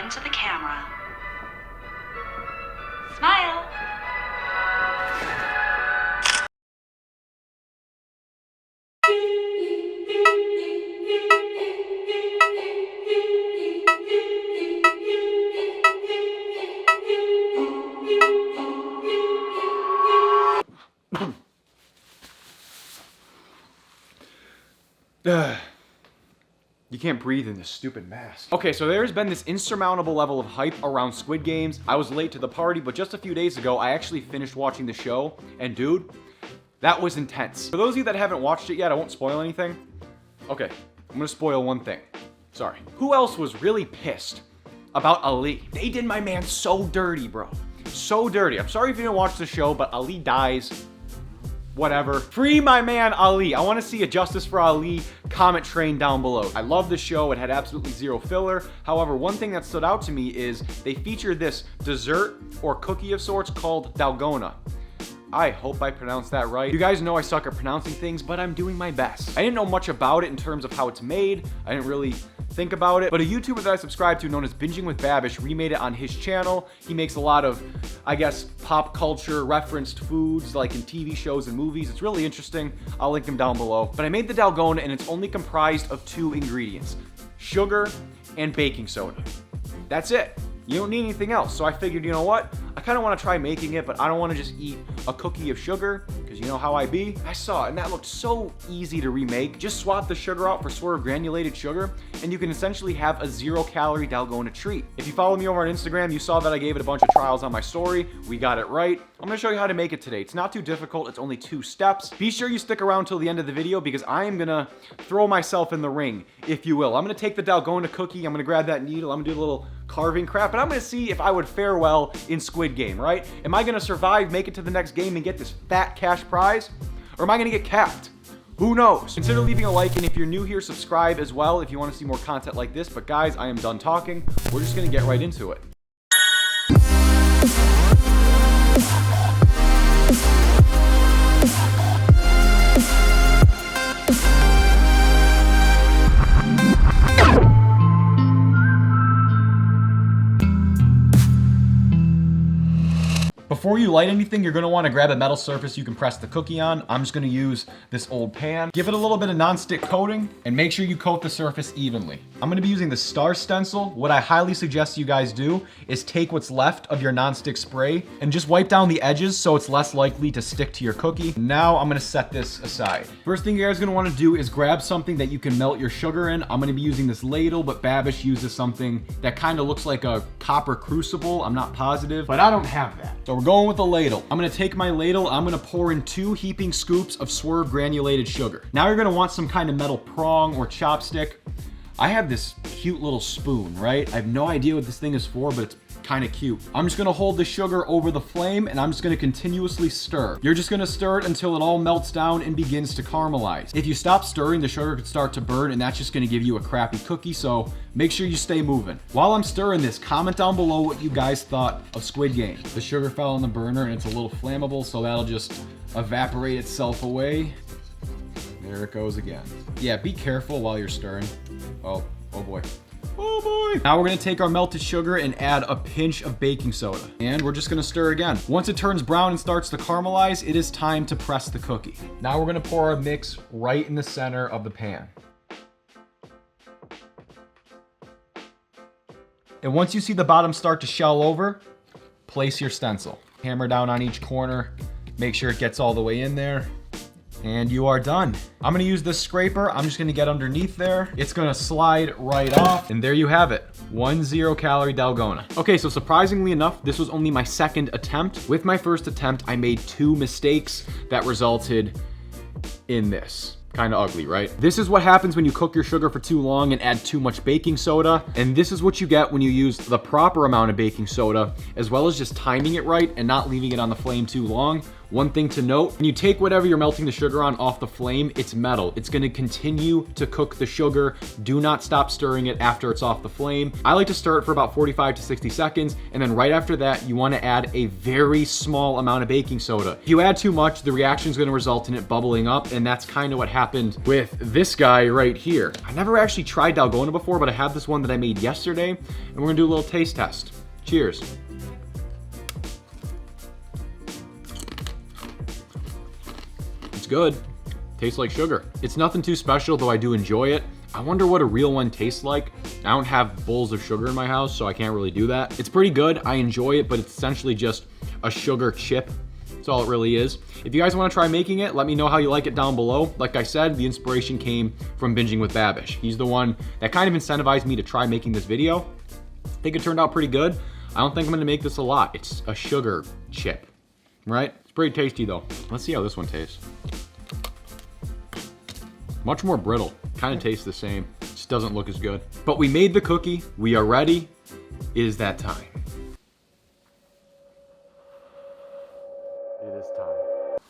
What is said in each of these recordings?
into the camera. Smile. You can't breathe in this stupid mask. Okay, so there's been this insurmountable level of hype around Squid Games. I was late to the party, but just a few days ago, I actually finished watching the show, and dude, that was intense. For those of you that haven't watched it yet, I won't spoil anything. Okay, I'm gonna spoil one thing. Sorry. Who else was really pissed about Ali? They did my man so dirty, bro. So dirty. I'm sorry if you didn't watch the show, but Ali dies. Whatever. Free my man Ali. I want to see a Justice for Ali comment train down below. I love the show. It had absolutely zero filler. However, one thing that stood out to me is they featured this dessert or cookie of sorts called Dalgona. I hope I pronounced that right. You guys know I suck at pronouncing things, but I'm doing my best. I didn't know much about it in terms of how it's made. I didn't really think about it, but a YouTuber that I subscribe to known as Binging with Babish remade it on his channel. He makes a lot of, I guess, pop culture referenced foods like in TV shows and movies. It's really interesting. I'll link him down below. But I made the Dalgona and it's only comprised of 2 ingredients, sugar and baking soda. That's it. You don't need anything else. So I figured, you know what? I kind of want to try making it, but I don't want to just eat a cookie of sugar because you know how I be. I saw it and that looked so easy to remake. Just swap the sugar out for Swerve granulated sugar and you can essentially have a 0-calorie Dalgona treat. If you follow me over on Instagram, you saw that I gave it a bunch of trials on my story. We got it right. I'm going to show you how to make it today. It's not too difficult. It's only 2 steps. Be sure you stick around till the end of the video because I am going to throw myself in the ring, if you will. I'm going to take the Dalgona cookie. I'm going to grab that needle. I'm going to do a little carving crap, and I'm going to see if I would fare well in Squid Game, right? Am I going to survive, make it to the next game, and get this fat cash prize? Or am I going to get capped? Who knows? Consider leaving a like, and if you're new here, subscribe as well if you want to see more content like this. But guys, I am done talking. We're just going to get right into it. Before you light anything, you're gonna wanna grab a metal surface you can press the cookie on. I'm just gonna use this old pan. Give it a little bit of non-stick coating and make sure you coat the surface evenly. I'm gonna be using the star stencil. What I highly suggest you guys do is take what's left of your non-stick spray and just wipe down the edges so it's less likely to stick to your cookie. Now I'm gonna set this aside. First thing you guys are gonna wanna do is grab something that you can melt your sugar in. I'm gonna be using this ladle, but Babish uses something that kind of looks like a copper crucible. I'm not positive, but I don't have that. So we're going with a ladle. I'm gonna take my ladle, I'm gonna pour in 2 heaping scoops of Swerve granulated sugar. Now you're gonna want some kind of metal prong or chopstick. I have this cute little spoon, right? I have no idea what this thing is for, but it's kind of cute. I'm just gonna hold the sugar over the flame and I'm just gonna continuously stir. You're just gonna stir it until it all melts down and begins to caramelize. If you stop stirring, the sugar could start to burn and that's just gonna give you a crappy cookie, so make sure you stay moving. While I'm stirring this, comment down below what you guys thought of Squid Game. The sugar fell on the burner and it's a little flammable, so that'll just evaporate itself away. There it goes again. Yeah, be careful while you're stirring. Oh boy. Oh boy. Now we're gonna take our melted sugar and add a pinch of baking soda. And we're just gonna stir again. Once it turns brown and starts to caramelize, it is time to press the cookie. Now we're gonna pour our mix right in the center of the pan. And once you see the bottom start to shell over, place your stencil. Hammer down on each corner, make sure it gets all the way in there. And you are done. I'm gonna use this scraper. I'm just gonna get underneath there. It's gonna slide right off. And there you have it. 1 0-calorie Dalgona. Okay, so surprisingly enough, this was only my 2nd attempt. With my 1st attempt, I made 2 mistakes that resulted in this. Kind of ugly, right? This is what happens when you cook your sugar for too long and add too much baking soda. And this is what you get when you use the proper amount of baking soda, as well as just timing it right and not leaving it on the flame too long. One thing to note, when you take whatever you're melting the sugar on off the flame, it's metal. It's gonna continue to cook the sugar. Do not stop stirring it after it's off the flame. I like to stir it for about 45 to 60 seconds, and then right after that, you wanna add a very small amount of baking soda. If you add too much, the reaction is gonna result in it bubbling up, and that's kind of what happened with this guy right here. I never actually tried Dalgona before, but I have this one that I made yesterday, and we're gonna do a little taste test. Cheers. It's good. Tastes like sugar. It's nothing too special, though I do enjoy it. I wonder what a real one tastes like. I don't have bowls of sugar in my house, so I can't really do that. It's pretty good. I enjoy it, but it's essentially just a sugar chip. That's all it really is. If you guys want to try making it, let me know how you like it down below. Like I said, the inspiration came from Binging with Babish. He's the one that kind of incentivized me to try making this video. I think it turned out pretty good. I don't think I'm gonna make this a lot. It's a sugar chip, right? It's pretty tasty though. Let's see how this one tastes. Much more brittle. Kind of tastes the same. Just doesn't look as good. But we made the cookie. We are ready. It is that time. It is time.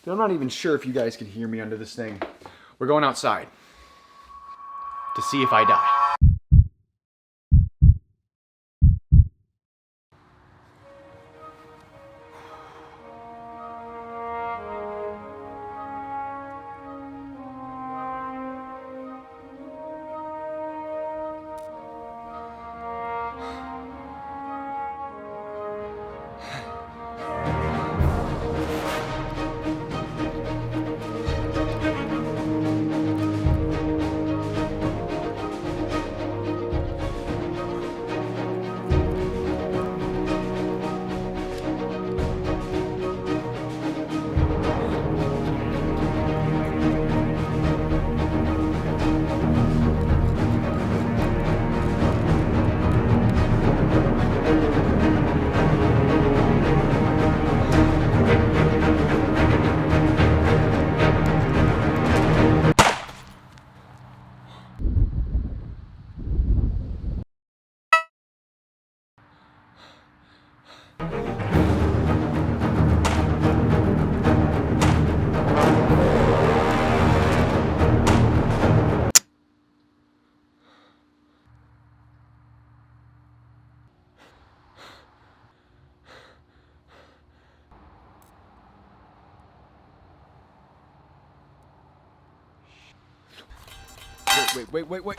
I'm not even sure if you guys can hear me under this thing. We're going outside to see if I die. Wait.